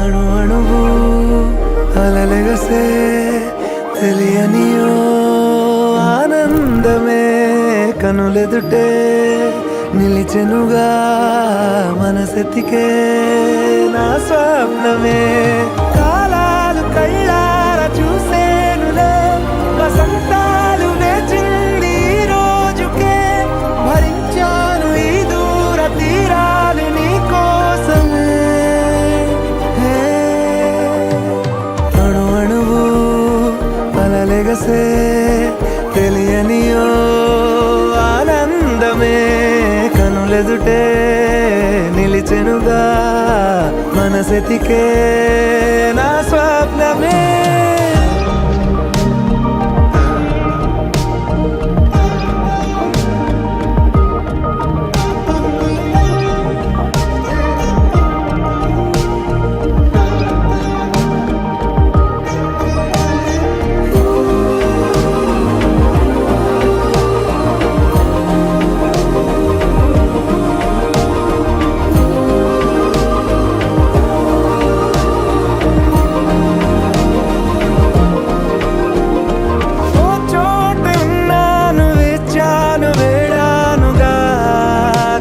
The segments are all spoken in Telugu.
అణు అణువు అలలెగసే తెలియనియో ఆనందమే కనులెదుటే నిలిచెనుగా మనసెతికే నా స్వప్నమే కాలాలు కళ్ళార చూసేనులే వసంతాలు వేచింది ఈ రోజుకే భరించాను ఈ దూర తీరాలు నీ కోసమే అణు అణువు అలలెగసే తెలియనియో ఆనందమే కనులెదుటే నిలిచెనుగా మనసెతికే నా స్వప్నమే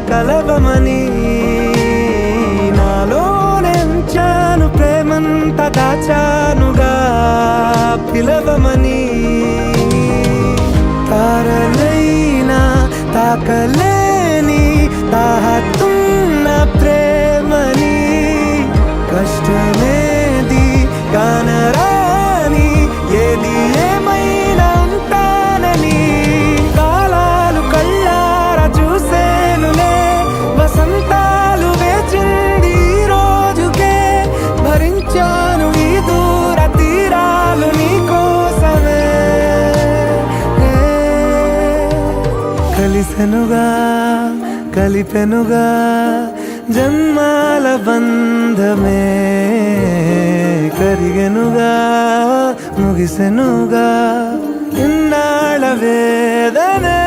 కలవమని నాలోనెంచాను ప్రేమంత దాచానుగా పిలవమని తారలైనా తాకలేని తాహతున్న ప్రేమని కష్టమేది కానరాని ఏది ఏమైనా ఉంటానని కాలాలు కళ్ళార చూసేనులే వసంతాలు వేచింది ఈ రోజుకే భరించాను ఈ దూర తీరాలు నీ కోసమే కలిసెనుగా కలిపెనుగా జన్మాల బంధమే కరిగెనుగా ముగిసెనుగా ఇన్నాళ్ళ వేదనే